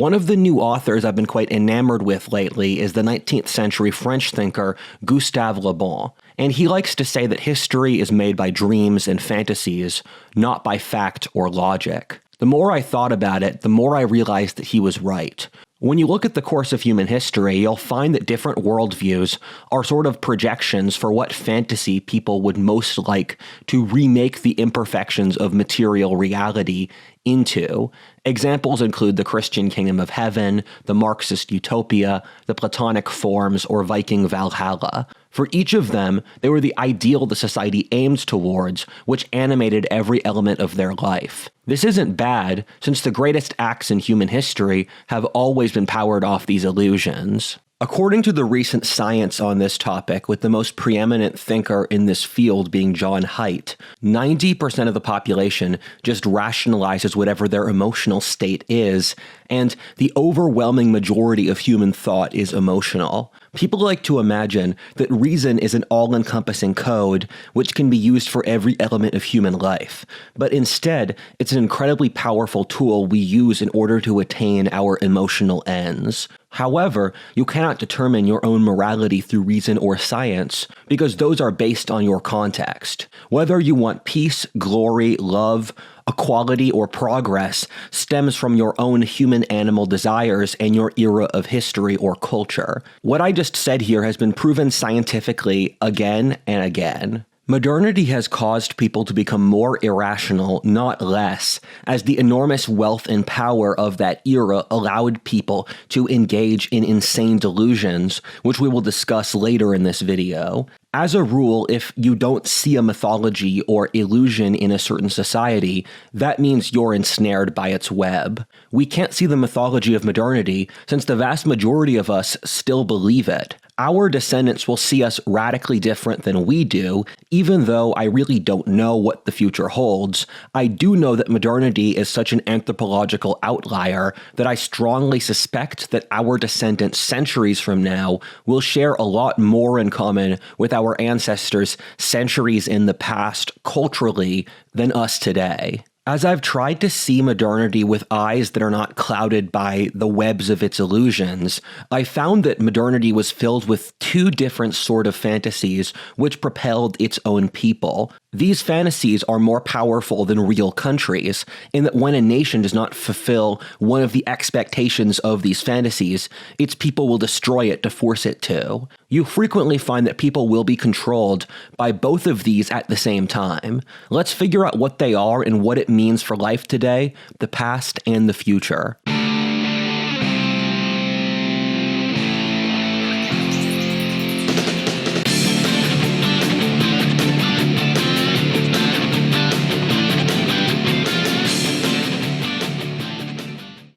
One of the new authors I've been quite enamored with lately is the 19th century French thinker Gustave le Bon, and he likes to say that history is made by dreams and fantasies, not by fact or logic. The more I thought about it, the more I realized that he was right. When you look at the course of human history, you'll find that different worldviews are sort of projections for what fantasy people would most like to remake the imperfections of material reality into. Examples include the Christian kingdom of heaven, the Marxist utopia, the Platonic forms, or Viking Valhalla. For each of them, they were the ideal the society aimed towards, which animated every element of their life. This isn't bad, since the greatest acts in human history have always been powered off these illusions. According to the recent science on this topic, with the most preeminent thinker in this field being John Haidt, 90% of the population just rationalizes whatever their emotional state is, and the overwhelming majority of human thought is emotional. People like to imagine that reason is an all-encompassing code which can be used for every element of human life, but instead, it's an incredibly powerful tool we use in order to attain our emotional ends. However, you cannot determine your own morality through reason or science, because those are based on your context. Whether you want peace, glory, love, equality, or progress stems from your own human-animal desires and your era of history or culture. What I just said here has been proven scientifically again and again. Modernity has caused people to become more irrational, not less, as the enormous wealth and power of that era allowed people to engage in insane delusions, which we will discuss later in this video. As a rule, if you don't see a mythology or illusion in a certain society, that means you're ensnared by its web. We can't see the mythology of modernity since the vast majority of us still believe it. Our descendants will see us radically different than we do, even though I really don't know what the future holds. I do know that modernity is such an anthropological outlier that I strongly suspect that our descendants centuries from now will share a lot more in common with our ancestors centuries in the past culturally than us today. As I've tried to see modernity with eyes that are not clouded by the webs of its illusions, I found that modernity was filled with two different sort of fantasies which propelled its own people. These fantasies are more powerful than real countries, in that when a nation does not fulfill one of the expectations of these fantasies, its people will destroy it to force it to. You frequently find that people will be controlled by both of these at the same time. Let's figure out what they are and what it means for life today, the past, and the future.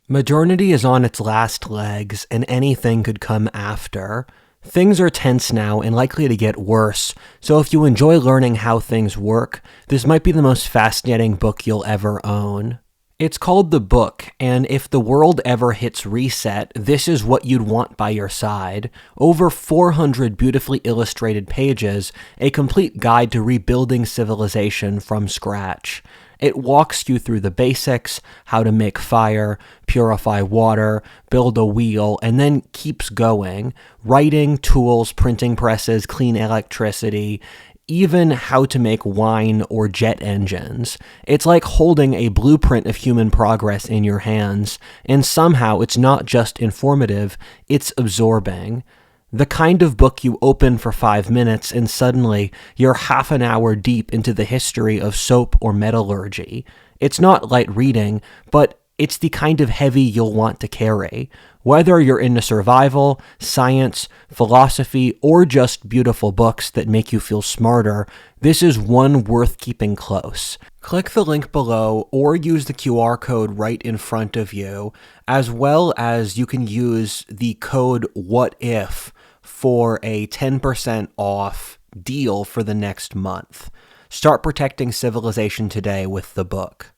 Modernity is on its last legs, and anything could come after. Things are tense now and likely to get worse, so if you enjoy learning how things work, this might be the most fascinating book you'll ever own. It's called The Book, and if the world ever hits reset, this is what you'd want by your side. Over 400 beautifully illustrated pages, a complete guide to rebuilding civilization from scratch. It walks you through the basics, how to make fire, purify water, build a wheel, and then keeps going. Writing, tools, printing presses, clean electricity, even how to make wine or jet engines. It's like holding a blueprint of human progress in your hands, and somehow it's not just informative, it's absorbing. The kind of book you open for 5 minutes and suddenly you're half an hour deep into the history of soap or metallurgy. It's not light reading, but it's the kind of heavy you'll want to carry. Whether you're into survival, science, philosophy, or just beautiful books that make you feel smarter, this is one worth keeping close. Click the link below or use the QR code right in front of you, as well as you can use the code WHATIF for a 10% off deal for the next month. Start protecting civilization today with the book.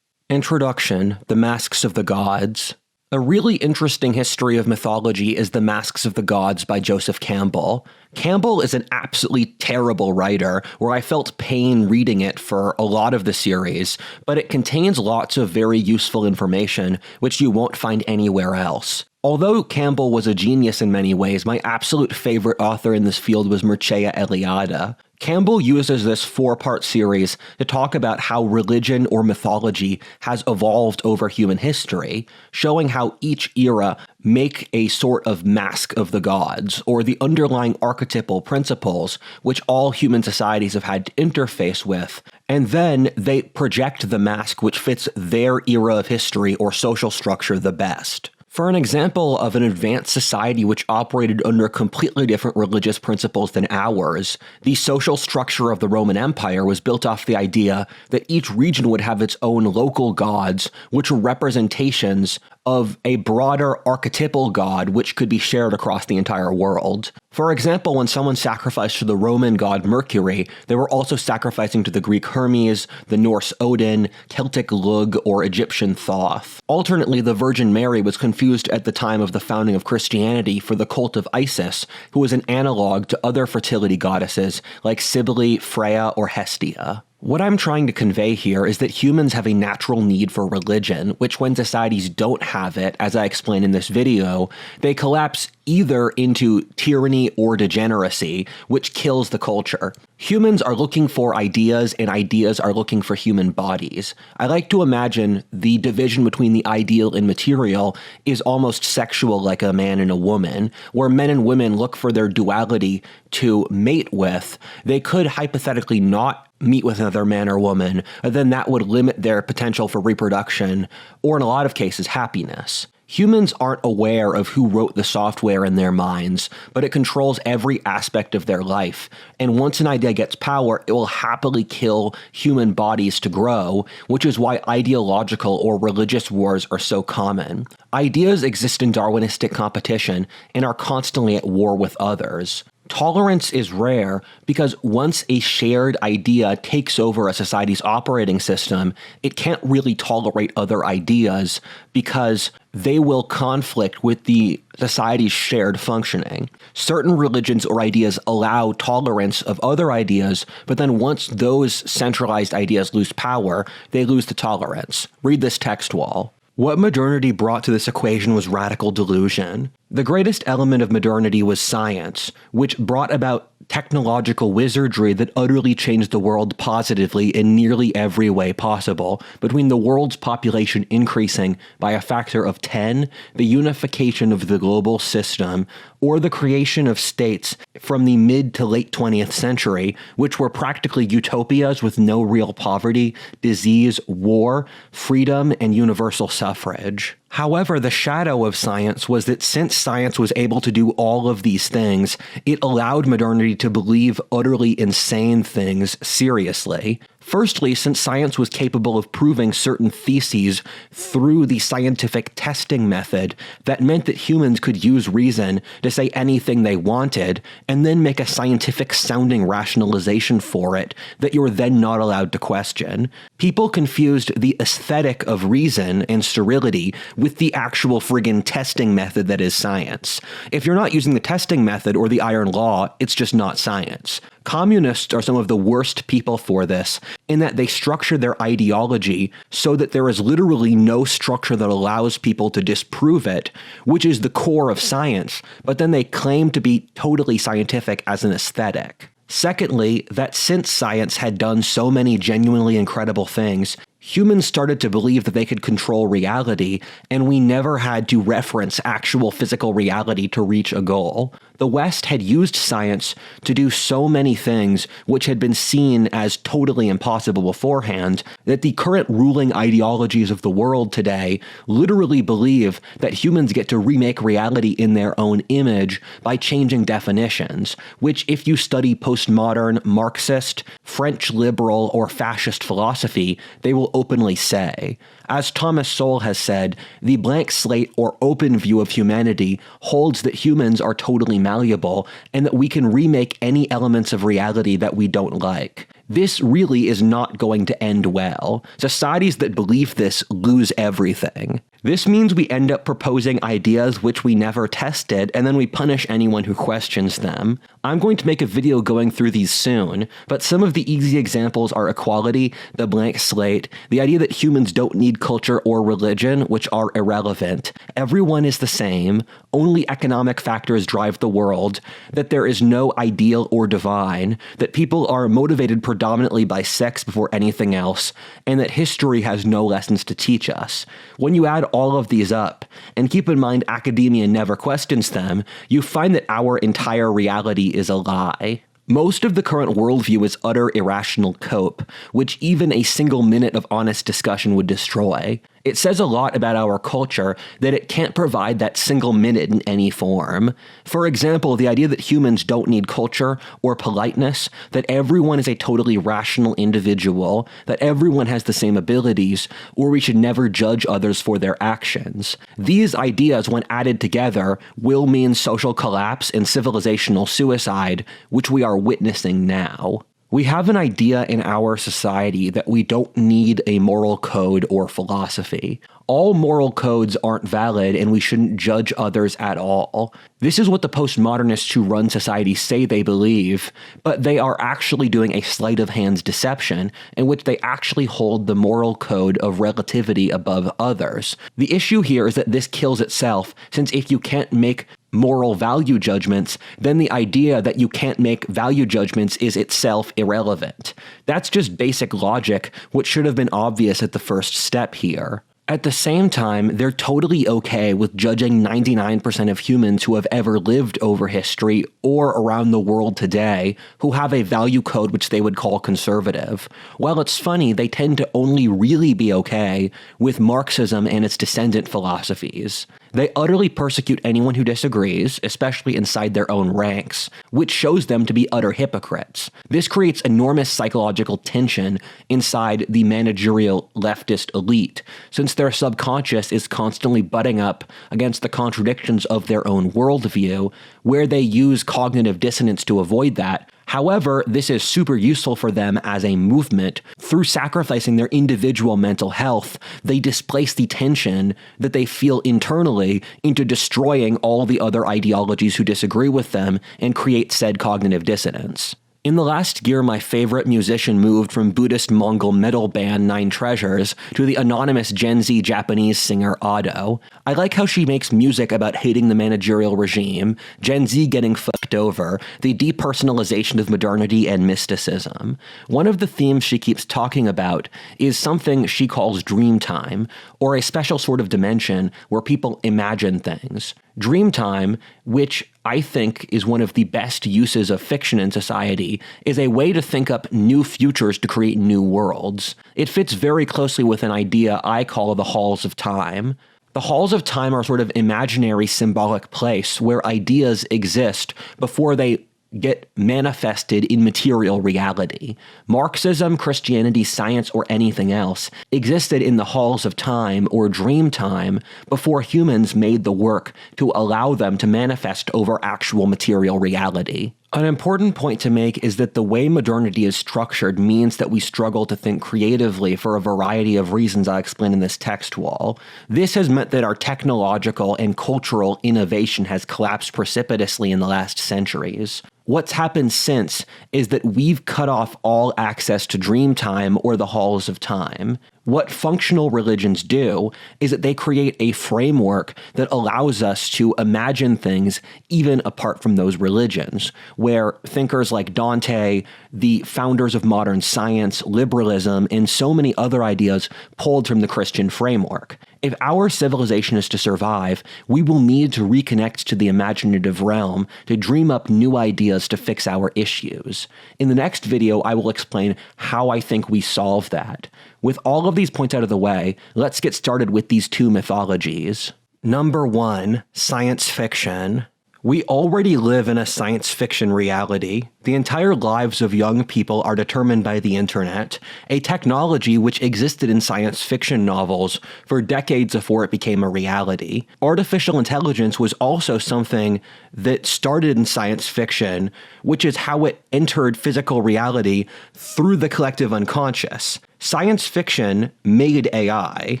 Introduction: The Masks of the Gods. A really interesting history of mythology is The Masks of the Gods by Joseph Campbell. Campbell is an absolutely terrible writer, where I felt pain reading it for a lot of the series, but it contains lots of very useful information, which you won't find anywhere else. Although Campbell was a genius in many ways, my absolute favorite author in this field was Mircea Eliade. Camble uses this 4-part series to talk about how religion or mythology has evolved over human history, showing how each era make a sort of mask of the gods, or the underlying archetypal principles which all human societies have had to interface with, and then they project the mask which fits their era of history or social structure the best. For an example of an advanced society which operated under completely different religious principles than ours, the social structure of the Roman Empire was built off the idea that each region would have its own local gods, which were representations of a broader archetypal god which could be shared across the entire world. For example, when someone sacrificed to the Roman god Mercury, they were also sacrificing to the Greek Hermes, the Norse Odin, Celtic Lugh, or Egyptian Thoth. Alternately, the Virgin Mary was confused at the time of the founding of Christianity for the cult of Isis, who was an analog to other fertility goddesses like Cybele, Freya, or Hestia. What I'm trying to convey here is that humans have a natural need for religion, which when societies don't have it, as I explained in this video, they collapse either into tyranny or degeneracy, which kills the culture. Humans are looking for ideas, and ideas are looking for human bodies. I like to imagine the division between the ideal and material is almost sexual, like a man and a woman, where men and women look for their duality to mate with. They could hypothetically not meet with another man or woman, and then that would limit their potential for reproduction, or in a lot of cases, happiness. Humans aren't aware of who wrote the software in their minds, but it controls every aspect of their life, and once an idea gets power, it will happily kill human bodies to grow, which is why ideological or religious wars are so common. Ideas exist in Darwinistic competition and are constantly at war with others. Tolerance is rare because once a shared idea takes over a society's operating system, it can't really tolerate other ideas because they will conflict with the society's shared functioning. Certain religions or ideas allow tolerance of other ideas, but then once those centralized ideas lose power, they lose the tolerance. Read this text wall. What modernity brought to this equation was radical delusion. The greatest element of modernity was science, which brought about technological wizardry that utterly changed the world positively in nearly every way possible, between the world's population increasing by a factor of 10, the unification of the global system, or the creation of states from the mid to late 20th century, which were practically utopias with no real poverty, disease, war, freedom, and universal suffrage. However, the shadow of science was that since science was able to do all of these things, it allowed modernity to believe utterly insane things seriously. Firstly, since science was capable of proving certain theses through the scientific testing method, that meant that humans could use reason to say anything they wanted, and then make a scientific-sounding rationalization for it that you were then not allowed to question. People confused the aesthetic of reason and sterility with the actual friggin' testing method that is science. If you're not using the testing method or the iron law, it's just not science. Communists are some of the worst people for this, in that they structure their ideology so that there is literally no structure that allows people to disprove it, which is the core of science, but then they claim to be totally scientific as an aesthetic. Secondly, that since science had done so many genuinely incredible things, humans started to believe that they could control reality, and we never had to reference actual physical reality to reach a goal. The West had used science to do so many things which had been seen as totally impossible beforehand that the current ruling ideologies of the world today literally believe that humans get to remake reality in their own image by changing definitions, which if you study postmodern, Marxist, French liberal, or fascist philosophy, they will openly say. As Thomas Sowell has said, the blank slate or open view of humanity holds that humans are totally malleable and that we can remake any elements of reality that we don't like. This really is not going to end well. Societies that believe this lose everything. This means we end up proposing ideas which we never tested, and then we punish anyone who questions them. I'm going to make a video going through these soon, but some of the easy examples are equality, the blank slate, the idea that humans don't need culture or religion, which are irrelevant, everyone is the same, only economic factors drive the world, that there is no ideal or divine, that people are motivated predominantly by sex before anything else, and that history has no lessons to teach us. When you add all of these up, and keep in mind academia never questions them, you find that our entire reality is a lie. Most of the current worldview is utter irrational cope, which even a single minute of honest discussion would destroy. It says a lot about our culture that it can't provide that single minute in any form. For example, the idea that humans don't need culture or politeness, that everyone is a totally rational individual, that everyone has the same abilities, or we should never judge others for their actions. These ideas, when added together, will mean social collapse and civilizational suicide, which we are witnessing now. We have an idea in our society that we don't need a moral code or philosophy. All moral codes aren't valid and we shouldn't judge others at all. This is what the postmodernists who run society say they believe, but they are actually doing a sleight of hand deception in which they actually hold the moral code of relativity above others. The issue here is that this kills itself, since if you can't make moral value judgments, then the idea that you can't make value judgments is itself irrelevant. That's just basic logic, which should have been obvious at the first step here. At the same time, they're totally okay with judging 99% of humans who have ever lived over history or around the world today who have a value code which they would call conservative. While it's funny, they tend to only really be okay with Marxism and its descendant philosophies. They utterly persecute anyone who disagrees, especially inside their own ranks, which shows them to be utter hypocrites. This creates enormous psychological tension inside the managerial leftist elite, since their subconscious is constantly butting up against the contradictions of their own worldview, where they use cognitive dissonance to avoid that. However, this is super useful for them as a movement. Through sacrificing their individual mental health, they displace the tension that they feel internally into destroying all the other ideologies who disagree with them and create said cognitive dissonance. In the last year, my favorite musician moved from Buddhist Mongol metal band Nine Treasures to the anonymous Gen Z Japanese singer Ado. I like how she makes music about hating the managerial regime, Gen Z getting fucked over, the depersonalization of modernity and mysticism. One of the themes she keeps talking about is something she calls dream time, or a special sort of dimension where people imagine things. Dreamtime, which I think is one of the best uses of fiction in society, is a way to think up new futures to create new worlds. It fits very closely with an idea I call the halls of time. The halls of time are sort of imaginary symbolic place where ideas exist before they get manifested in material reality. Marxism, Christianity, science, or anything else existed in the halls of time or dream time before humans made the work to allow them to manifest over actual material reality. An important point to make is that the way modernity is structured means that we struggle to think creatively for a variety of reasons I explain in this text wall. This has meant that our technological and cultural innovation has collapsed precipitously in the last centuries. What's happened since is that we've cut off all access to dream time or the halls of time. What functional religions do is that they create a framework that allows us to imagine things even apart from those religions, where thinkers like Dante, the founders of modern science, liberalism, and so many other ideas pulled from the Christian framework. If our civilization is to survive, we will need to reconnect to the imaginative realm to dream up new ideas to fix our issues. In the next video, I will explain how I think we solve that. With all of these points out of the way, let's get started with these two mythologies. Number 1, science fiction. We already live in a science fiction reality. The entire lives of young people are determined by the internet, a technology which existed in science fiction novels for decades before it became a reality. Artificial intelligence was also something that started in science fiction, which is how it entered physical reality through the collective unconscious. Science fiction made AI.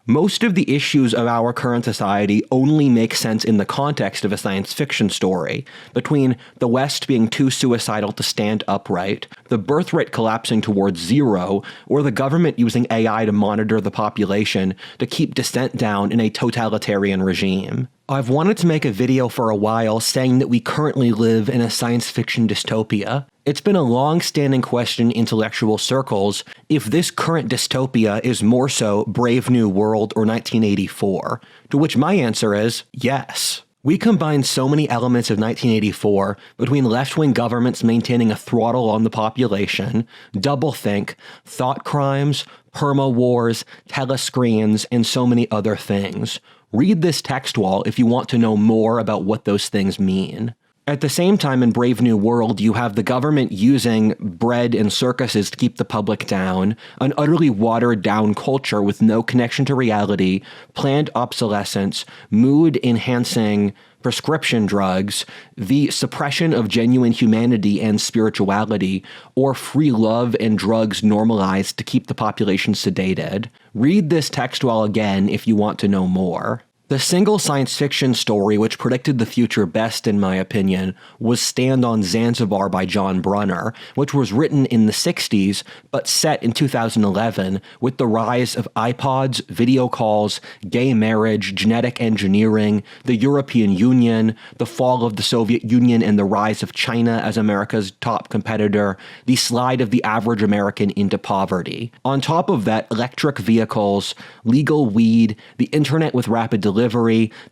Most of the issues of our current society only make sense in the context of a science fiction story, between the West being too suicidal to stand upright, the birth rate collapsing towards zero, or the government using AI to monitor the population to keep dissent down in a totalitarian regime. I've wanted to make a video for a while saying that we currently live in a science fiction dystopia. It's been a long-standing question in intellectual circles if this current dystopia is more so Brave New World or 1984, to which my answer is yes. We combine so many elements of 1984 between left-wing governments maintaining a throttle on the population, doublethink, thought crimes, perma-wars, telescreens, and so many other things. Read this text wall if you want to know more about what those things mean. At the same time, in Brave New World, you have the government using bread and circuses to keep the public down, an utterly watered-down culture with no connection to reality, planned obsolescence, mood-enhancing prescription drugs, the suppression of genuine humanity and spirituality, or free love and drugs normalized to keep the population sedated. Read this text wall again if you want to know more. The single science fiction story which predicted the future best, in my opinion, was Stand on Zanzibar by John Brunner, which was written in the 60s, but set in 2011, with the rise of iPods, video calls, gay marriage, genetic engineering, the European Union, the fall of the Soviet Union and the rise of China as America's top competitor, the slide of the average American into poverty. On top of that, electric vehicles, legal weed, the internet with rapid delivery,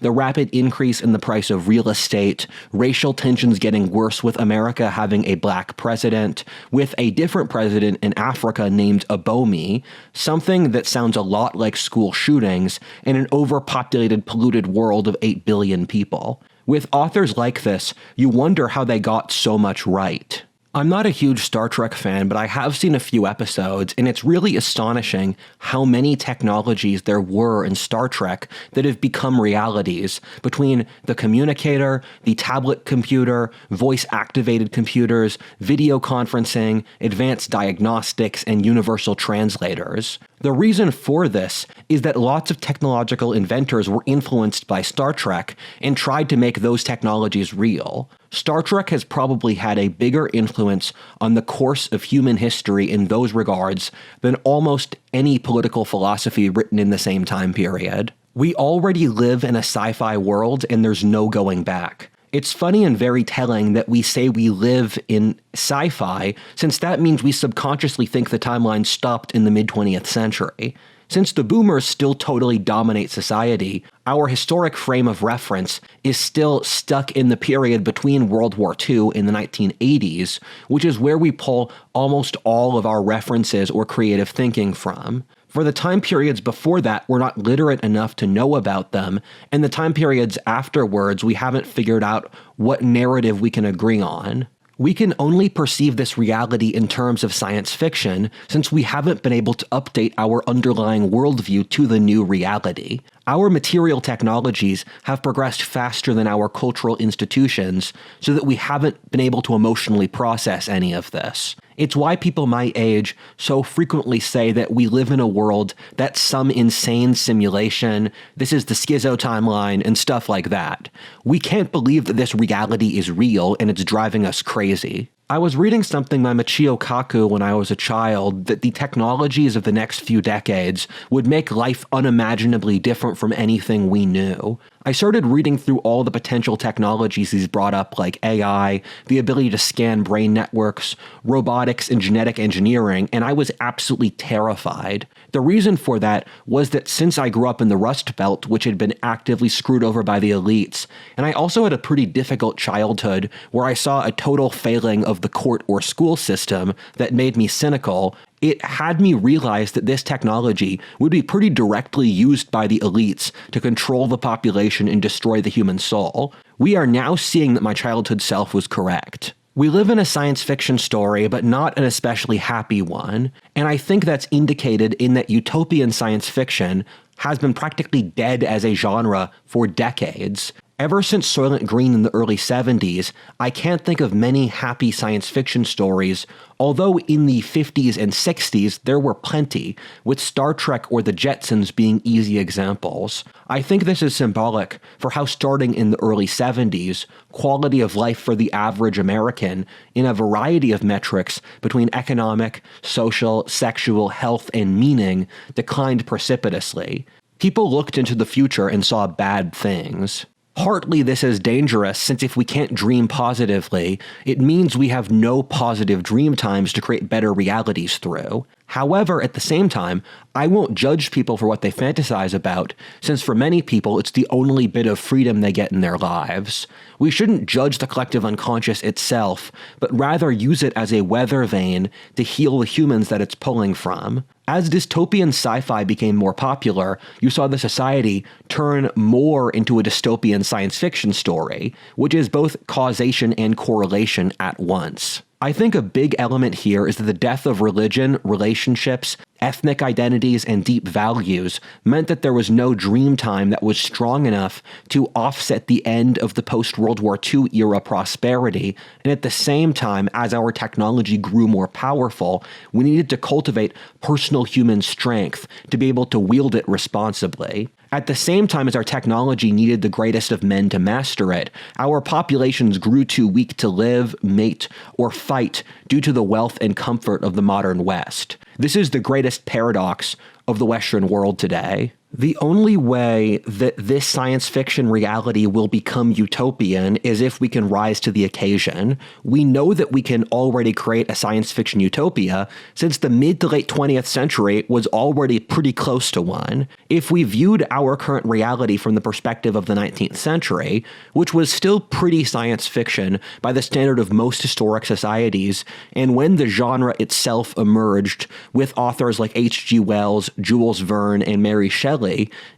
the rapid increase in the price of real estate, racial tensions getting worse with America having a black president, with a different president in Africa named Abomi, something that sounds a lot like school shootings, in an overpopulated, polluted world of 8 billion people. With authors like this, you wonder how they got so much right. I'm not a huge Star Trek fan, but I have seen a few episodes, and it's really astonishing how many technologies there were in Star Trek that have become realities, between the communicator, the tablet computer, voice-activated computers, video conferencing, advanced diagnostics, and universal translators. The reason for this is that lots of technological inventors were influenced by Star Trek and tried to make those technologies real. Star Trek has probably had a bigger influence on the course of human history in those regards than almost any political philosophy written in the same time period. We already live in a sci-fi world and there's no going back. It's funny and very telling that we say we live in sci-fi, since that means we subconsciously think the timeline stopped in the mid-20th century. Since the boomers still totally dominate society, our historic frame of reference is still stuck in the period between World War II in the 1980s, which is where we pull almost all of our references or creative thinking from. For the time periods before that, we're not literate enough to know about them, and the time periods afterwards, we haven't figured out what narrative we can agree on. We can only perceive this reality in terms of science fiction, since we haven't been able to update our underlying worldview to the new reality. Our material technologies have progressed faster than our cultural institutions, so that we haven't been able to emotionally process any of this. It's why people my age so frequently say that we live in a world that's some insane simulation, this is the schizo timeline, and stuff like that. We can't believe that this reality is real and it's driving us crazy. I was reading something by Michio Kaku when I was a child that the technologies of the next few decades would make life unimaginably different from anything we knew. I started reading through all the potential technologies he's brought up, like AI, the ability to scan brain networks, robotics, and genetic engineering, and I was absolutely terrified. The reason for that was that since I grew up in the Rust Belt, which had been actively screwed over by the elites, and I also had a pretty difficult childhood where I saw a total failing of the court or school system that made me cynical, it had me realize that this technology would be pretty directly used by the elites to control the population and destroy the human soul. We are now seeing that my childhood self was correct. We live in a science fiction story, but not an especially happy one, and I think that's indicated in that utopian science fiction has been practically dead as a genre for decades. Ever since Soylent Green in the early 70s, I can't think of many happy science fiction stories, although in the 50s and 60s there were plenty, with Star Trek or The Jetsons being easy examples. I think this is symbolic for how starting in the early 70s, quality of life for the average American, in a variety of metrics between economic, social, sexual, health, and meaning, declined precipitously. People looked into the future and saw bad things. Partly this is dangerous, since if we can't dream positively, it means we have no positive dream times to create better realities through. However, at the same time, I won't judge people for what they fantasize about, since for many people it's the only bit of freedom they get in their lives. We shouldn't judge the collective unconscious itself, but rather use it as a weather vane to heal the humans that it's pulling from. As dystopian sci-fi became more popular, you saw the society turn more into a dystopian science fiction story, which is both causation and correlation at once. I think a big element here is that the death of religion, relationships, ethnic identities, and deep values meant that there was no dream time that was strong enough to offset the end of the post-World War II era prosperity, and at the same time, as our technology grew more powerful, we needed to cultivate personal human strength to be able to wield it responsibly. At the same time as our technology needed the greatest of men to master it, our populations grew too weak to live, mate, or fight due to the wealth and comfort of the modern West. This is the greatest paradox of the Western world today. The only way that this science fiction reality will become utopian is if we can rise to the occasion. We know that we can already create a science fiction utopia, since the mid to late 20th century was already pretty close to one. If we viewed our current reality from the perspective of the 19th century, which was still pretty science fiction by the standard of most historic societies, and when the genre itself emerged with authors like H.G. Wells, Jules Verne, and Mary Shelley,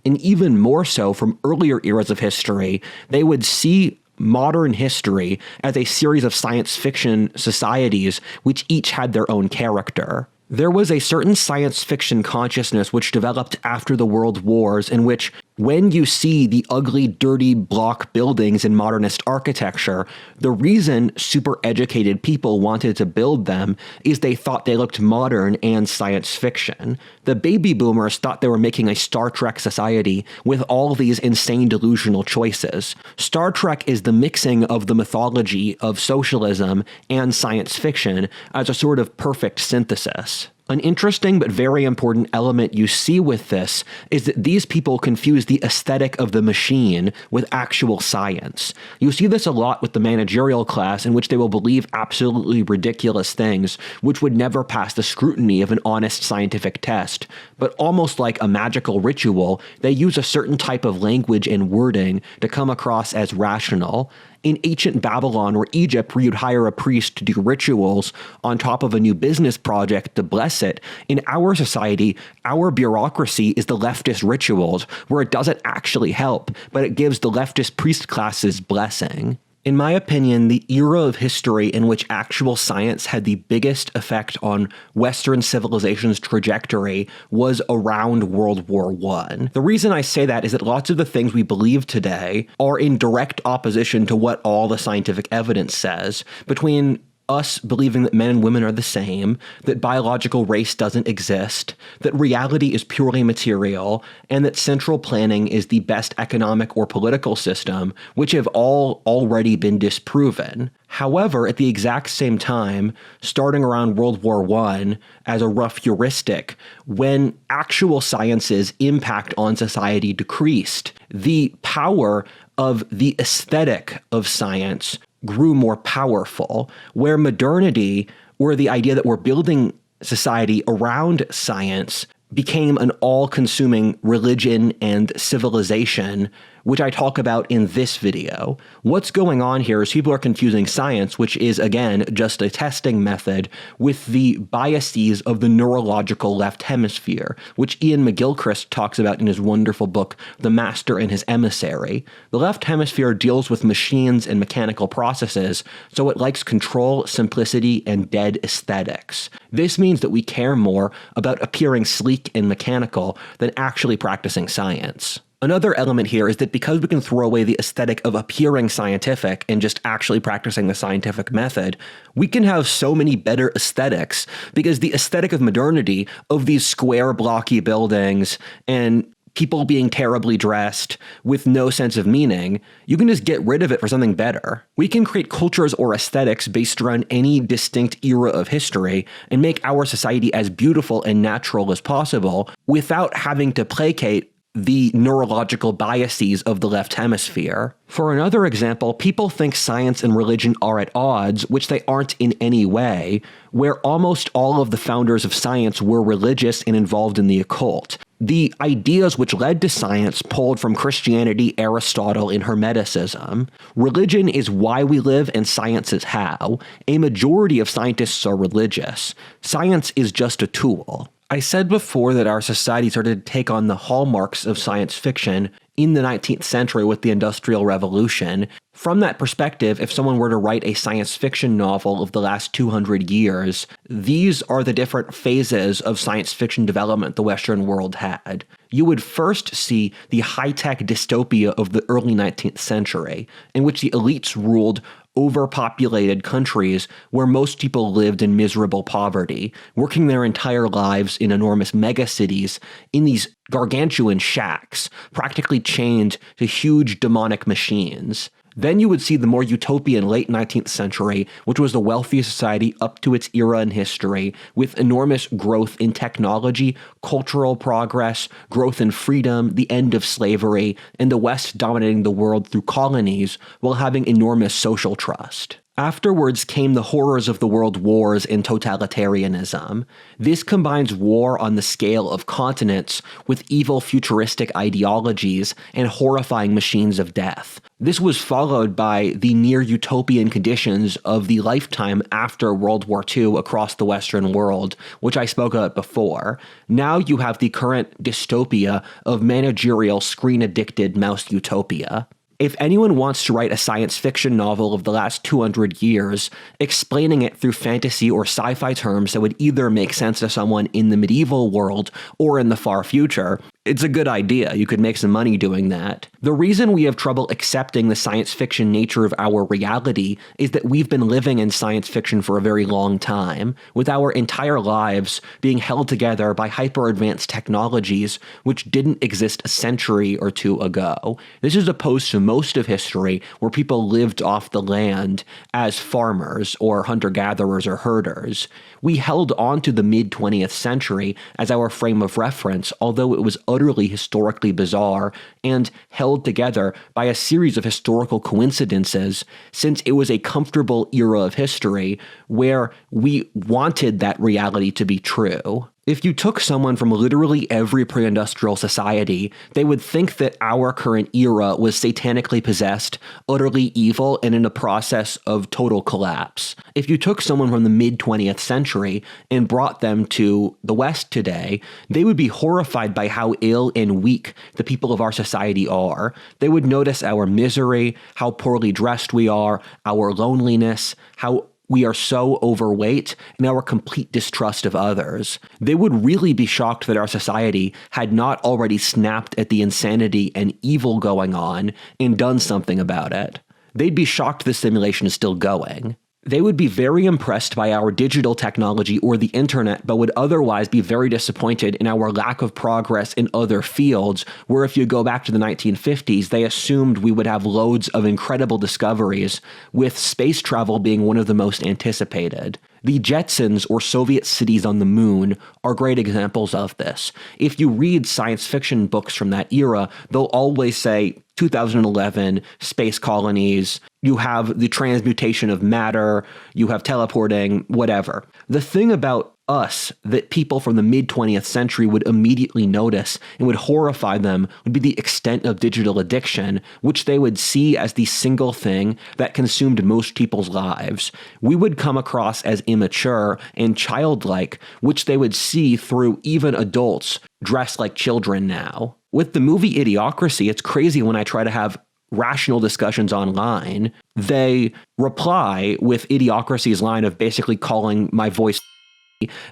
and even more so from earlier eras of history, they would see modern history as a series of science fiction societies which each had their own character. There was a certain science fiction consciousness which developed after the World Wars, in which when you see the ugly, dirty block buildings in modernist architecture, the reason super educated people wanted to build them is they thought they looked modern and science fiction. The baby boomers thought they were making a Star Trek society with all these insane delusional choices. Star Trek is the mixing of the mythology of socialism and science fiction as a sort of perfect synthesis. An interesting but very important element you see with this is that these people confuse the aesthetic of the machine with actual science. You see this a lot with the managerial class, in which they will believe absolutely ridiculous things which would never pass the scrutiny of an honest scientific test, but almost like a magical ritual, they use a certain type of language and wording to come across as rational. In ancient Babylon or Egypt, where you'd hire a priest to do rituals on top of a new business project to bless it, in our society, our bureaucracy is the leftist rituals, where it doesn't actually help, but it gives the leftist priest classes blessing. In my opinion, the era of history in which actual science had the biggest effect on Western civilization's trajectory was around World War I. The reason I say that is that lots of the things we believe today are in direct opposition to what all the scientific evidence says. Between us believing that men and women are the same, that biological race doesn't exist, that reality is purely material, and that central planning is the best economic or political system, which have all already been disproven. However, at the exact same time, starting around World War I, as a rough heuristic, when actual science's impact on society decreased, the power of the aesthetic of science grew more powerful, where modernity, or the idea that we're building society around science, became an all-consuming religion and civilization, which I talk about in this video. What's going on here is people are confusing science, which is, again, just a testing method, with the biases of the neurological left hemisphere, which Ian McGilchrist talks about in his wonderful book, The Master and His Emissary. The left hemisphere deals with machines and mechanical processes, so it likes control, simplicity, and dead aesthetics. This means that we care more about appearing sleek and mechanical than actually practicing science. Another element here is that because we can throw away the aesthetic of appearing scientific and just actually practicing the scientific method, we can have so many better aesthetics, because the aesthetic of modernity, of these square blocky buildings and people being terribly dressed with no sense of meaning, you can just get rid of it for something better. We can create cultures or aesthetics based around any distinct era of history and make our society as beautiful and natural as possible without having to placate the neurological biases of the left hemisphere. For another example, people think science and religion are at odds, which they aren't in any way, where almost all of the founders of science were religious and involved in the occult. The ideas which led to science pulled from Christianity, Aristotle, and Hermeticism. Religion is why we live and science is how. A majority of scientists are religious. Science is just a tool. I said before that our society started to take on the hallmarks of science fiction in the 19th century with the Industrial Revolution. From that perspective, if someone were to write a science fiction novel of the last 200 years, these are the different phases of science fiction development the Western world had. You would first see the high-tech dystopia of the early 19th century, in which the elites ruled overpopulated countries where most people lived in miserable poverty, working their entire lives in enormous megacities in these gargantuan shacks, practically chained to huge demonic machines. Then you would see the more utopian late 19th century, which was the wealthiest society up to its era in history, with enormous growth in technology, cultural progress, growth in freedom, the end of slavery, and the West dominating the world through colonies while having enormous social trust. Afterwards came the horrors of the world wars and totalitarianism. This combines war on the scale of continents with evil futuristic ideologies and horrifying machines of death. This was followed by the near-utopian conditions of the lifetime after World War II across the Western world, which I spoke about before. Now you have the current dystopia of managerial, screen-addicted mouse utopia. If anyone wants to write a science fiction novel of the last 200 years, explaining it through fantasy or sci-fi terms that would either make sense to someone in the medieval world or in the far future, it's a good idea. You could make some money doing that. The reason we have trouble accepting the science fiction nature of our reality is that we've been living in science fiction for a very long time, with our entire lives being held together by hyper-advanced technologies which didn't exist a century or two ago. This is opposed to most of history where people lived off the land as farmers or hunter-gatherers or herders. We held on to the mid-20th century as our frame of reference, although it was utterly historically bizarre and held together by a series of historical coincidences, since it was a comfortable era of history where we wanted that reality to be true. If you took someone from literally every pre-industrial society, they would think that our current era was satanically possessed, utterly evil, and in a process of total collapse. If you took someone from the mid-20th century and brought them to the West today, they would be horrified by how ill and weak the people of our society are. They would notice our misery, how poorly dressed we are, our loneliness, how we are so overweight, and our complete distrust of others. They would really be shocked that our society had not already snapped at the insanity and evil going on and done something about it. They'd be shocked the simulation is still going. They would be very impressed by our digital technology or the internet, but would otherwise be very disappointed in our lack of progress in other fields, where if you go back to the 1950s, they assumed we would have loads of incredible discoveries, with space travel being one of the most anticipated. The Jetsons, or Soviet cities on the moon, are great examples of this. If you read science fiction books from that era, they'll always say 2011, space colonies, you have the transmutation of matter, you have teleporting, whatever. The thing about us that people from the mid-20th century would immediately notice and would horrify them would be the extent of digital addiction, which they would see as the single thing that consumed most people's lives. We would come across as immature and childlike, which they would see through even adults dressed like children now. With the movie Idiocracy, it's crazy when I try to have rational discussions online. They reply with Idiocracy's line of basically calling my voice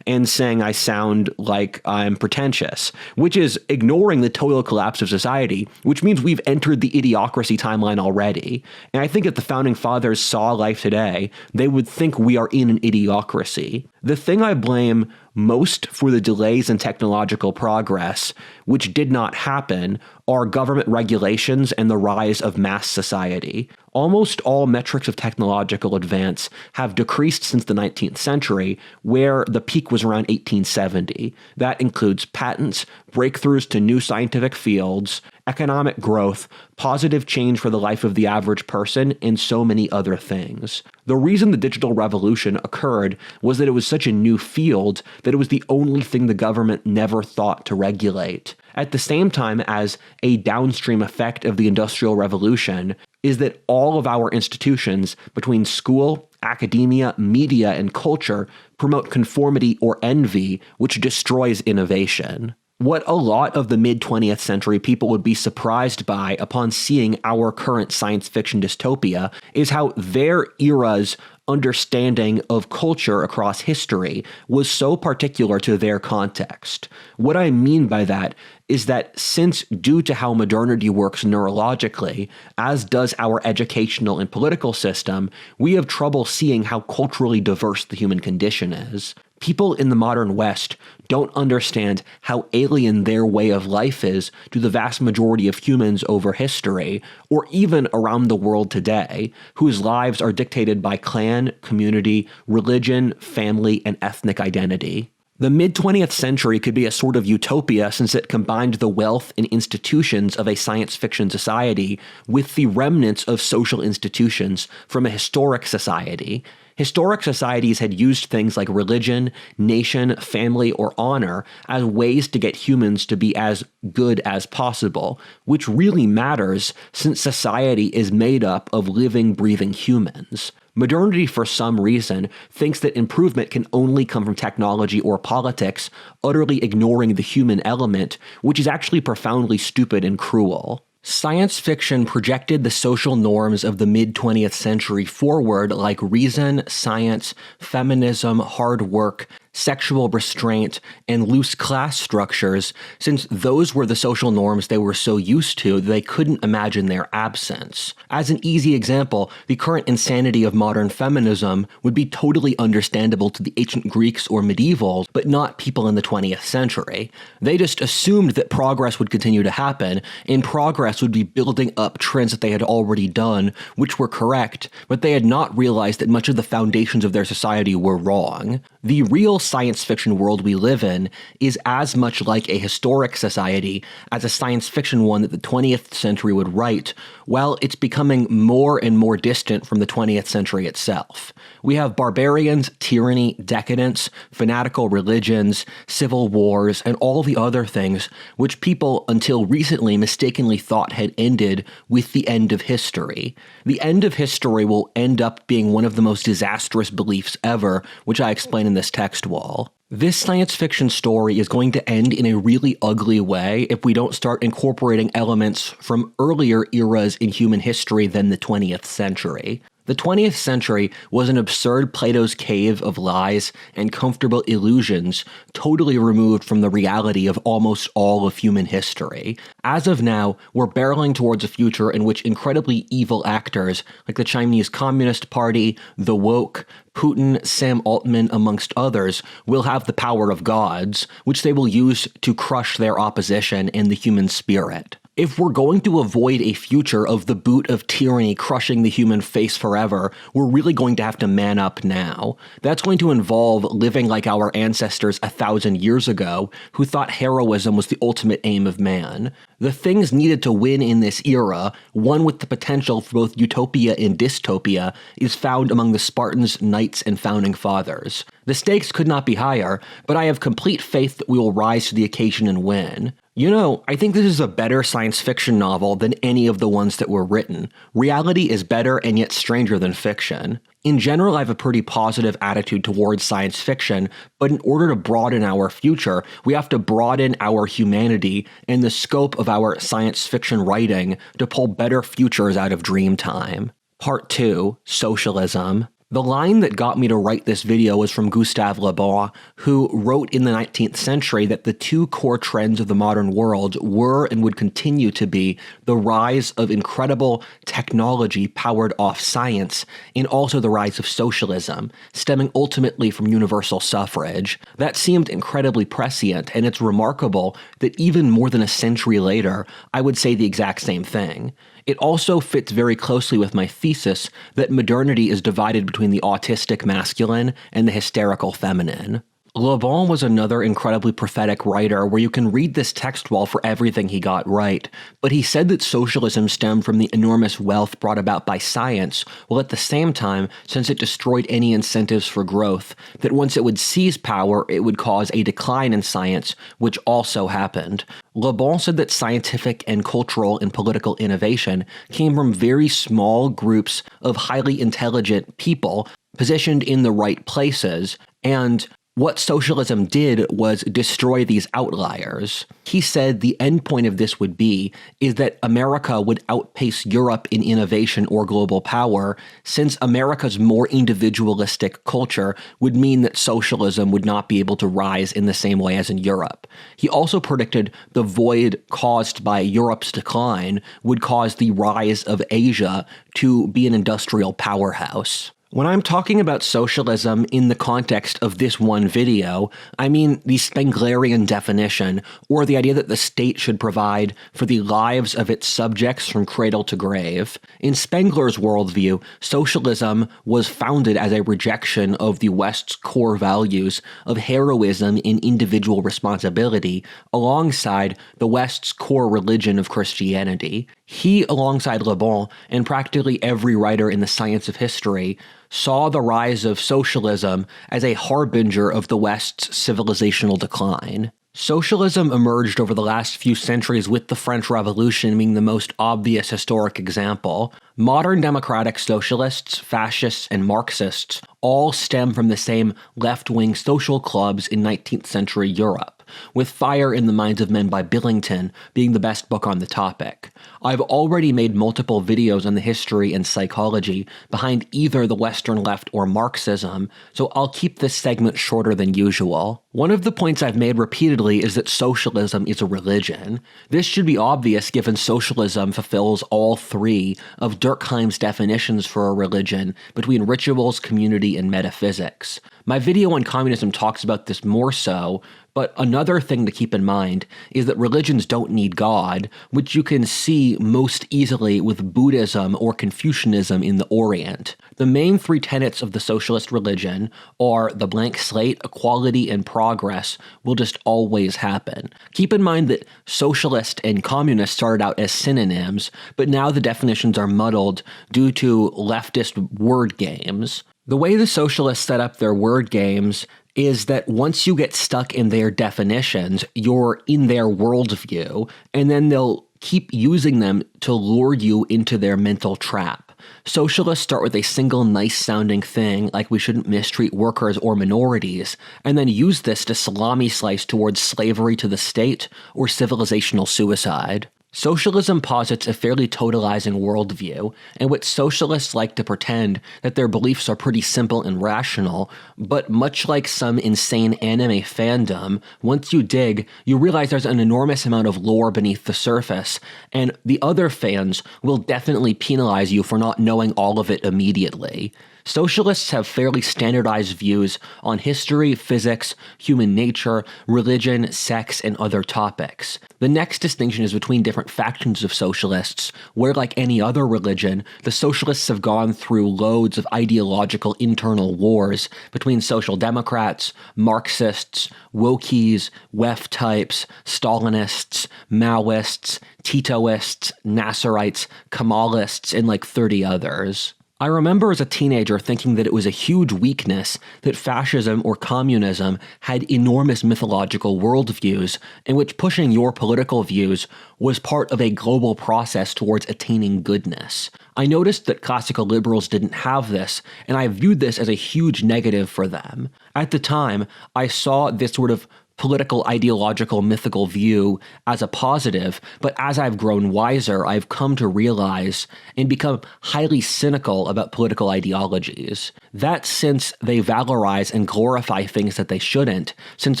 and saying I sound like I'm pretentious, which is ignoring the total collapse of society, which means we've entered the idiocracy timeline already. And I think if the founding fathers saw life today, they would think we are in an idiocracy. The thing I blame most for the delays in technological progress, which did not happen, are government regulations and the rise of mass society. Almost all metrics of technological advance have decreased since the 19th century, where the peak was around 1870. That includes patents, breakthroughs to new scientific fields, economic growth, positive change for the life of the average person, and so many other things. The reason the digital revolution occurred was that it was such a new field that it was the only thing the government never thought to regulate. At the same time, as a downstream effect of the Industrial Revolution, is that all of our institutions, between school, academia, media, and culture, promote conformity or envy, which destroys innovation. What a lot of the mid-20th century people would be surprised by upon seeing our current science fiction dystopia is how their era's understanding of culture across history was so particular to their context. What I mean by that is that since, due to how modernity works neurologically, as does our educational and political system, we have trouble seeing how culturally diverse the human condition is. People in the modern West don't understand how alien their way of life is to the vast majority of humans over history, or even around the world today, whose lives are dictated by clan, community, religion, family, and ethnic identity. The mid-20th century could be a sort of utopia since it combined the wealth and institutions of a science fiction society with the remnants of social institutions from a historic society. Historic societies had used things like religion, nation, family, or honor as ways to get humans to be as good as possible, which really matters since society is made up of living, breathing humans. Modernity, for some reason, thinks that improvement can only come from technology or politics, utterly ignoring the human element, which is actually profoundly stupid and cruel. Science fiction projected the social norms of the mid-20th century forward, like reason, science, feminism, hard work, sexual restraint, and loose class structures, since those were the social norms they were so used to that they couldn't imagine their absence. As an easy example, the current insanity of modern feminism would be totally understandable to the ancient Greeks or medievals, but not people in the 20th century. They just assumed that progress would continue to happen, and progress would be building up trends that they had already done, which were correct, but they had not realized that much of the foundations of their society were wrong. The real science fiction world we live in is as much like a historic society as a science fiction one that the 20th century would write, while it's becoming more and more distant from the 20th century itself. We have barbarians, tyranny, decadence, fanatical religions, civil wars, and all the other things which people until recently mistakenly thought had ended with the end of history. The end of history will end up being one of the most disastrous beliefs ever, which I explain in this text wall. This science fiction story is going to end in a really ugly way if we don't start incorporating elements from earlier eras in human history than the 20th century. The 20th century was an absurd Plato's cave of lies and comfortable illusions, totally removed from the reality of almost all of human history. As of now, we're barreling towards a future in which incredibly evil actors, like the Chinese Communist Party, the woke, Putin, Sam Altman, amongst others, will have the power of gods, which they will use to crush their opposition and the human spirit. If we're going to avoid a future of the boot of tyranny crushing the human face forever, we're really going to have to man up now. That's going to involve living like our ancestors 1,000 years ago, who thought heroism was the ultimate aim of man. The things needed to win in this era, one with the potential for both utopia and dystopia, is found among the Spartans, knights, and founding fathers. The stakes could not be higher, but I have complete faith that we will rise to the occasion and win. You know, I think this is a better science fiction novel than any of the ones that were written. Reality is better and yet stranger than fiction. In general, I have a pretty positive attitude towards science fiction, but in order to broaden our future, we have to broaden our humanity and the scope of our science fiction writing to pull better futures out of dream time. Part 2, Socialism. The line that got me to write this video was from Gustave le Bon, who wrote in the 19th century that the two core trends of the modern world were and would continue to be the rise of incredible technology powered off science, and also the rise of socialism, stemming ultimately from universal suffrage. That seemed incredibly prescient, and it's remarkable that even more than a century later, I would say the exact same thing. It also fits very closely with my thesis that modernity is divided between the autistic masculine and the hysterical feminine. Le Bon was another incredibly prophetic writer where you can read this text wall for everything he got right, but he said that socialism stemmed from the enormous wealth brought about by science, while at the same time, since it destroyed any incentives for growth, that once it would seize power, it would cause a decline in science, which also happened. Le Bon said that scientific and cultural and political innovation came from very small groups of highly intelligent people positioned in the right places, and what socialism did was destroy these outliers. He said the end point of this would be is that America would outpace Europe in innovation or global power, since America's more individualistic culture would mean that socialism would not be able to rise in the same way as in Europe. He also predicted the void caused by Europe's decline would cause the rise of Asia to be an industrial powerhouse. When I'm talking about socialism in the context of this one video, I mean the Spenglerian definition, or the idea that the state should provide for the lives of its subjects from cradle to grave. In Spengler's worldview, socialism was founded as a rejection of the West's core values of heroism and individual responsibility, alongside the West's core religion of Christianity. He, alongside Le Bon, and practically every writer in the science of history, saw the rise of socialism as a harbinger of the West's civilizational decline. Socialism emerged over the last few centuries, with the French Revolution being the most obvious historic example. Modern democratic socialists, fascists, and Marxists all stem from the same left-wing social clubs in 19th century Europe, with Fire in the Minds of Men by Billington being the best book on the topic. I've already made multiple videos on the history and psychology behind either the Western left or Marxism, so I'll keep this segment shorter than usual. One of the points I've made repeatedly is that socialism is a religion. This should be obvious given socialism fulfills all three of Durkheim's definitions for a religion between rituals, community, and metaphysics. My video on communism talks about this more so, but another thing to keep in mind is that religions don't need God, which you can see most easily with Buddhism or Confucianism in the Orient. The main three tenets of the socialist religion are the blank slate, equality, and progress will just always happen. Keep in mind that socialist and communist started out as synonyms, but now the definitions are muddled due to leftist word games. The way the socialists set up their word games is that once you get stuck in their definitions, you're in their worldview, and then they'll keep using them to lure you into their mental trap. Socialists start with a single nice-sounding thing, like we shouldn't mistreat workers or minorities, and then use this to salami slice towards slavery to the state or civilizational suicide. Socialism posits a fairly totalizing worldview, in which socialists like to pretend that their beliefs are pretty simple and rational, but much like some insane anime fandom, once you dig, you realize there's an enormous amount of lore beneath the surface, and the other fans will definitely penalize you for not knowing all of it immediately. Socialists have fairly standardized views on history, physics, human nature, religion, sex, and other topics. The next distinction is between different factions of socialists, where, like any other religion, the socialists have gone through loads of ideological internal wars between social democrats, Marxists, wokies, WEF types, Stalinists, Maoists, Titoists, Nasserites, Kemalists, and like 30 others. I remember as a teenager thinking that it was a huge weakness that fascism or communism had enormous mythological worldviews in which pushing your political views was part of a global process towards attaining goodness. I noticed that classical liberals didn't have this, and I viewed this as a huge negative for them. At the time, I saw this sort of political, ideological, mythical view as a positive, but as I've grown wiser, I've come to realize and become highly cynical about political ideologies. That since they valorize and glorify things that they shouldn't, since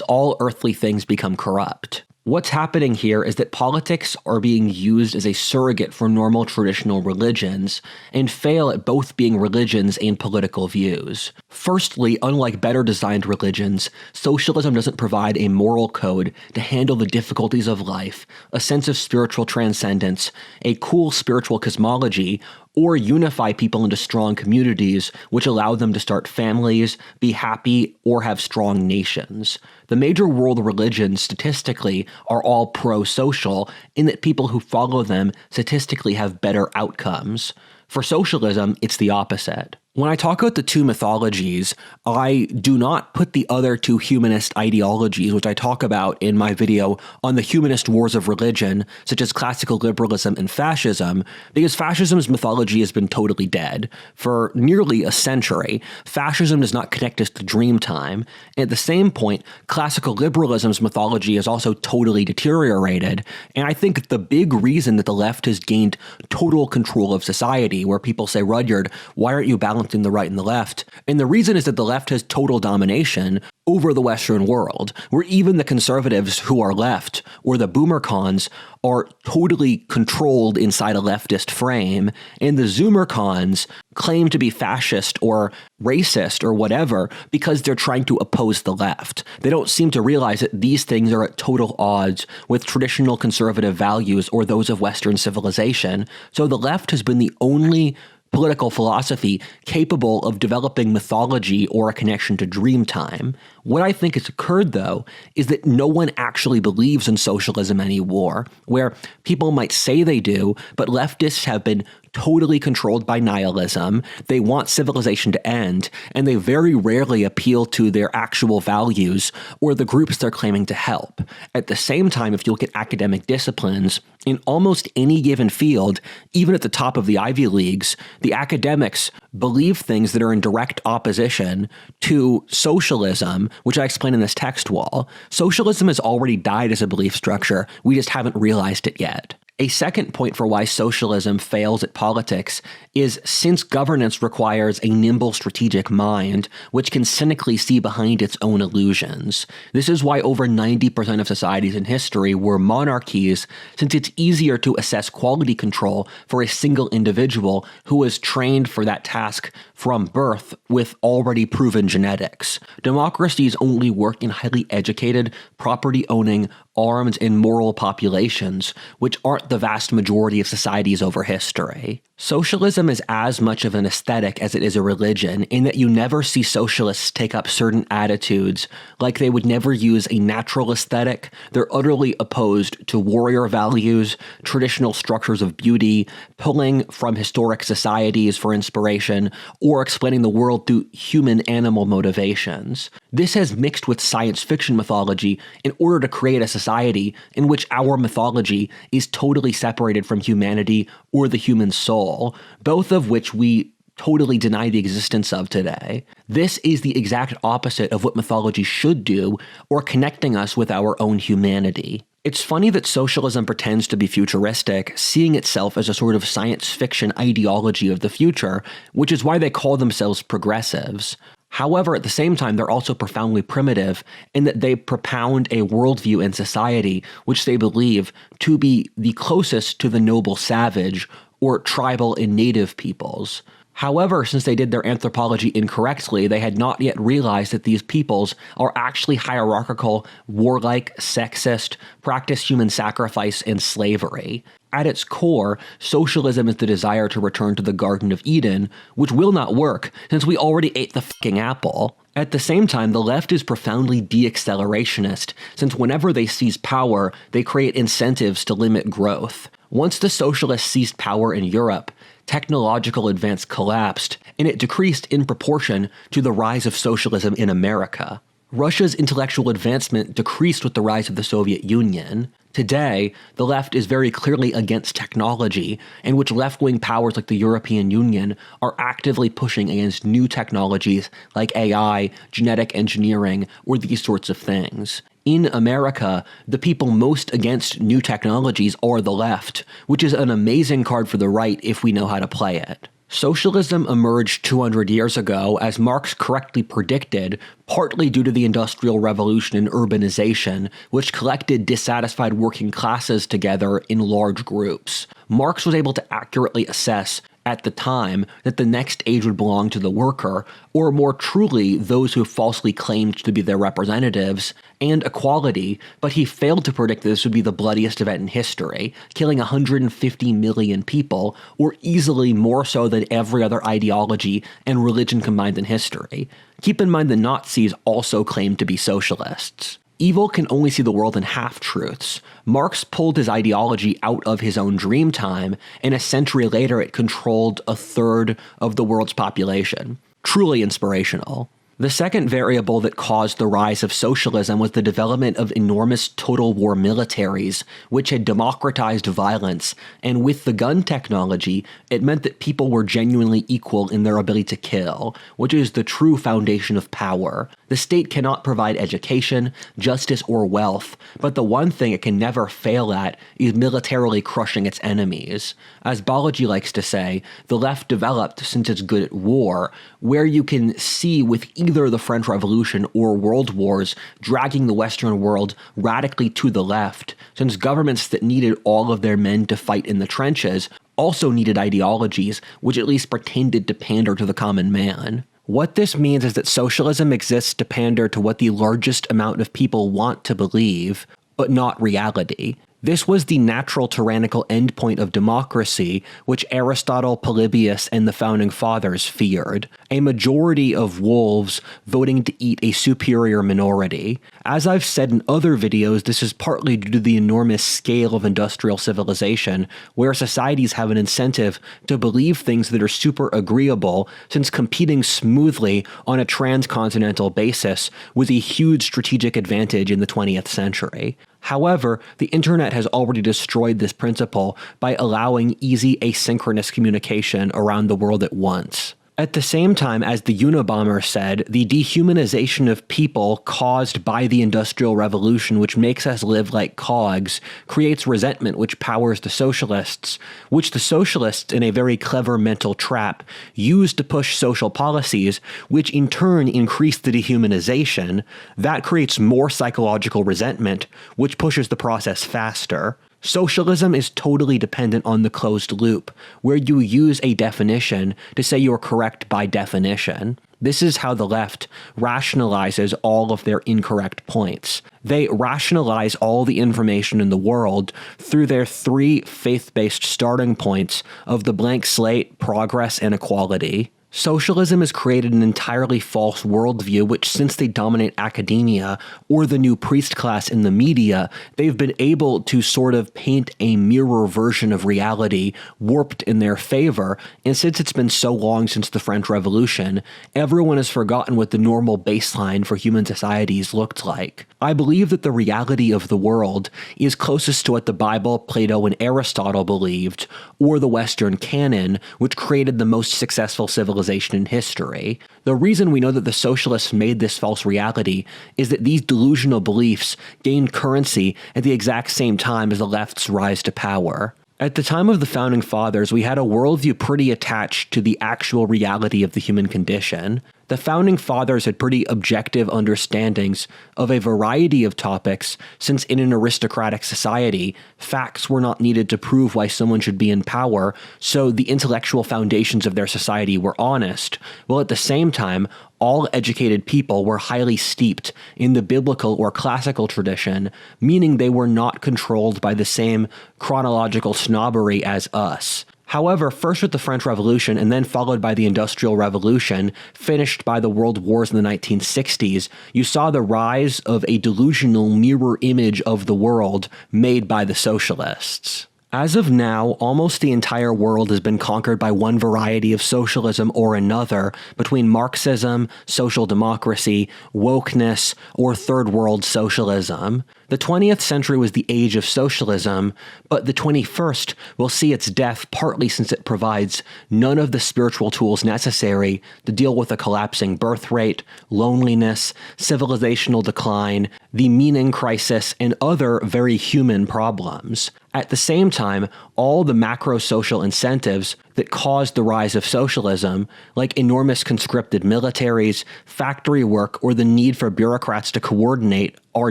all earthly things become corrupt. What's happening here is that politics are being used as a surrogate for normal traditional religions and fail at both being religions and political views. Firstly, unlike better designed religions, socialism doesn't provide a moral code to handle the difficulties of life, a sense of spiritual transcendence, a cool spiritual cosmology, or unify people into strong communities which allow them to start families, be happy, or have strong nations. The major world religions statistically are all pro-social in that people who follow them statistically have better outcomes. For socialism, it's the opposite. When I talk about the two mythologies, I do not put the other two humanist ideologies, which I talk about in my video on the humanist wars of religion, such as classical liberalism and fascism, because fascism's mythology has been totally dead. For nearly a century, fascism does not connect us to dream time. And at the same point, classical liberalism's mythology is also totally deteriorated. And I think the big reason that the left has gained total control of society, where people say, Rudyard, why aren't you balancing the right and the left? And the reason is that the left has total domination over the Western world, where even the conservatives who are left, or the boomer cons, are totally controlled inside a leftist frame, and the zoomer cons claim to be fascist or racist or whatever because they're trying to oppose the left. They don't seem to realize that these things are at total odds with traditional conservative values or those of Western civilization. So the left has been the only political philosophy capable of developing mythology or a connection to dream time. What I think has occurred, though, is that no one actually believes in socialism anymore, where people might say they do, but leftists have been totally controlled by nihilism. They want civilization to end, and they very rarely appeal to their actual values or the groups they're claiming to help. At the same time, if you look at academic disciplines, in almost any given field, even at the top of the Ivy Leagues, the academics believe things that are in direct opposition to socialism, which I explain in this text wall. Socialism has already died as a belief structure. We just haven't realized it yet. A second point for why socialism fails at politics is since governance requires a nimble strategic mind, which can cynically see behind its own illusions. This is why over 90% of societies in history were monarchies, since it's easier to assess quality control for a single individual who was trained for that task from birth with already proven genetics. Democracies only work in highly educated, property-owning, armed, and moral populations, which aren't the vast majority of societies over history. Socialism is as much of an aesthetic as it is a religion, in that you never see socialists take up certain attitudes, like they would never use a natural aesthetic. They're utterly opposed to warrior values, traditional structures of beauty, pulling from historic societies for inspiration, or explaining the world through human-animal motivations. This has mixed with science fiction mythology in order to create a society in which our mythology is totally separated from humanity or the human soul, both of which we totally deny the existence of today. This is the exact opposite of what mythology should do, or connecting us with our own humanity. It's funny that socialism pretends to be futuristic, seeing itself as a sort of science fiction ideology of the future, which is why they call themselves progressives. However, at the same time, they're also profoundly primitive in that they propound a worldview in society which they believe to be the closest to the noble savage or tribal and native peoples. However, since they did their anthropology incorrectly, they had not yet realized that these peoples are actually hierarchical, warlike, sexist, practice human sacrifice and slavery. At its core, socialism is the desire to return to the Garden of Eden, which will not work since we already ate the fucking apple. At the same time, the left is profoundly de-accelerationist, since whenever they seize power, they create incentives to limit growth. Once the socialists seized power in Europe, technological advance collapsed, and it decreased in proportion to the rise of socialism in America. Russia's intellectual advancement decreased with the rise of the Soviet Union. Today, the left is very clearly against technology, in which left-wing powers like the European Union are actively pushing against new technologies like AI, genetic engineering, or these sorts of things. In America, the people most against new technologies are the left, which is an amazing card for the right if we know how to play it. Socialism emerged 200 years ago, as Marx correctly predicted, partly due to the Industrial Revolution and urbanization, which collected dissatisfied working classes together in large groups. Marx was able to accurately assess at the time that the next age would belong to the worker, or more truly, those who falsely claimed to be their representatives, and equality, but he failed to predict that this would be the bloodiest event in history, killing 150 million people, or easily more so than every other ideology and religion combined in history. Keep in mind the Nazis also claimed to be socialists. Evil can only see the world in half-truths. Marx pulled his ideology out of his own dream time, and a century later it controlled a third of the world's population. Truly inspirational. The second variable that caused the rise of socialism was the development of enormous total war militaries, which had democratized violence, and with the gun technology, it meant that people were genuinely equal in their ability to kill, which is the true foundation of power. The state cannot provide education, justice, or wealth, but the one thing it can never fail at is militarily crushing its enemies. As Balaji likes to say, the left developed since it's good at war, where you can see with either the French Revolution or World Wars dragging the Western world radically to the left, since governments that needed all of their men to fight in the trenches also needed ideologies which at least pretended to pander to the common man. What this means is that socialism exists to pander to what the largest amount of people want to believe, but not reality. This was the natural tyrannical endpoint of democracy, which Aristotle, Polybius, and the Founding Fathers feared. A majority of wolves voting to eat a superior minority. As I've said in other videos, this is partly due to the enormous scale of industrial civilization, where societies have an incentive to believe things that are super agreeable, since competing smoothly on a transcontinental basis was a huge strategic advantage in the 20th century. However, the internet has already destroyed this principle by allowing easy asynchronous communication around the world at once. At the same time, as the Unabomber said, the dehumanization of people caused by the Industrial Revolution, which makes us live like cogs, creates resentment which powers the socialists, which the socialists, in a very clever mental trap, use to push social policies, which in turn increase the dehumanization. That creates more psychological resentment, which pushes the process faster. Socialism is totally dependent on the closed loop, where you use a definition to say you're correct by definition. This is how the left rationalizes all of their incorrect points. They rationalize all the information in the world through their three faith-based starting points of the blank slate, progress, and equality. Socialism has created an entirely false worldview which, since they dominate academia or the new priest class in the media, they've been able to sort of paint a mirror version of reality warped in their favor, and since it's been so long since the French Revolution, everyone has forgotten what the normal baseline for human societies looked like. I believe that the reality of the world is closest to what the Bible, Plato, and Aristotle believed, or the Western canon, which created the most successful civilization in history. The reason we know that the socialists made this false reality is that these delusional beliefs gained currency at the exact same time as the left's rise to power. At the time of the Founding Fathers, we had a worldview pretty attached to the actual reality of the human condition. The Founding Fathers had pretty objective understandings of a variety of topics, since in an aristocratic society, facts were not needed to prove why someone should be in power, so the intellectual foundations of their society were honest, while at the same time, all educated people were highly steeped in the biblical or classical tradition, meaning they were not controlled by the same chronological snobbery as us. However, first with the French Revolution and then followed by the Industrial Revolution, finished by the World Wars in the 1960s, you saw the rise of a delusional mirror image of the world made by the socialists. As of now, almost the entire world has been conquered by one variety of socialism or another, between Marxism, social democracy, wokeness, or third world socialism. The 20th century was the age of socialism, but the 21st will see its death partly since it provides none of the spiritual tools necessary to deal with a collapsing birth rate, loneliness, civilizational decline, the meaning crisis, and other very human problems. At the same time, all the macro-social incentives that caused the rise of socialism, like enormous conscripted militaries, factory work, or the need for bureaucrats to coordinate, are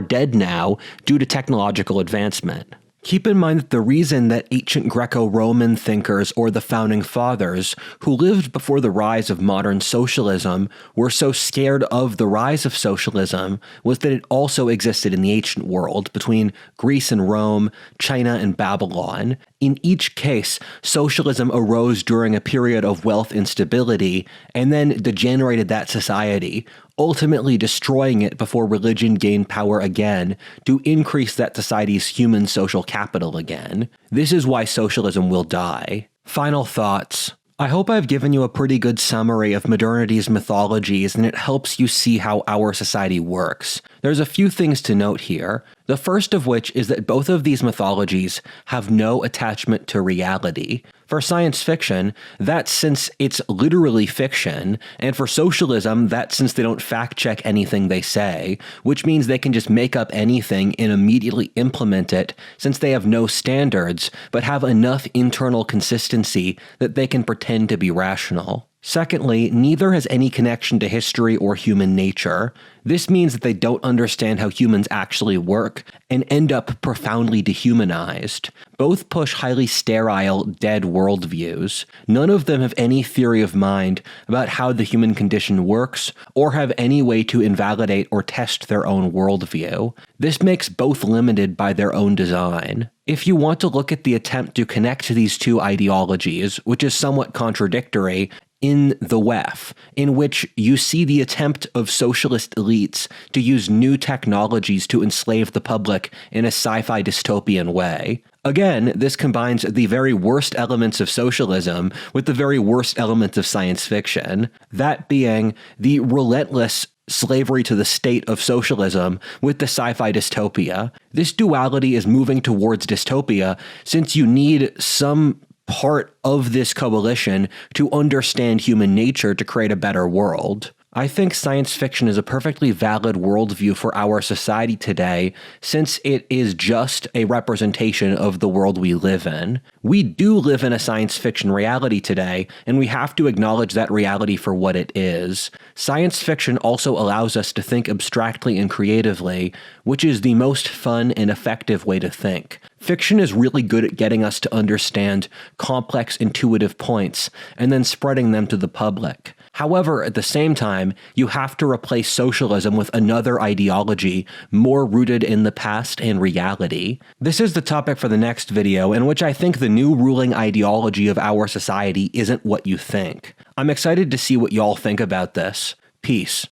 dead now due to technological advancement. Keep in mind that the reason that ancient Greco-Roman thinkers or the Founding Fathers, who lived before the rise of modern socialism, were so scared of the rise of socialism was that it also existed in the ancient world between Greece and Rome, China and Babylon. In each case, socialism arose during a period of wealth instability and then degenerated that society, ultimately destroying it before religion gained power again to increase that society's human social capital again. This is why socialism will die. Final thoughts. I hope I've given you a pretty good summary of Modernity's mythologies, and it helps you see how our society works. There's a few things to note here. The first of which is that both of these mythologies have no attachment to reality. For science fiction, that's since it's literally fiction, and for socialism, that's since they don't fact-check anything they say, which means they can just make up anything and immediately implement it, since they have no standards, but have enough internal consistency that they can pretend to be rational. Secondly, neither has any connection to history or human nature. This means that they don't understand how humans actually work and end up profoundly dehumanized. Both push highly sterile, dead worldviews. None of them have any theory of mind about how the human condition works or have any way to invalidate or test their own worldview. This makes both limited by their own design. If you want to look at the attempt to connect these two ideologies, which is somewhat contradictory, in The WEF, in which you see the attempt of socialist elites to use new technologies to enslave the public in a sci-fi dystopian way. Again, this combines the very worst elements of socialism with the very worst elements of science fiction, that being the relentless slavery to the state of socialism with the sci-fi dystopia. This duality is moving towards dystopia since you need some part of this coalition to understand human nature to create a better world. I think science fiction is a perfectly valid worldview for our society today, since it is just a representation of the world we live in. We do live in a science fiction reality today, and we have to acknowledge that reality for what it is. Science fiction also allows us to think abstractly and creatively, which is the most fun and effective way to think. Fiction is really good at getting us to understand complex, intuitive points, and then spreading them to the public. However, at the same time, you have to replace socialism with another ideology more rooted in the past and reality. This is the topic for the next video, in which I think the new ruling ideology of our society isn't what you think. I'm excited to see what y'all think about this. Peace.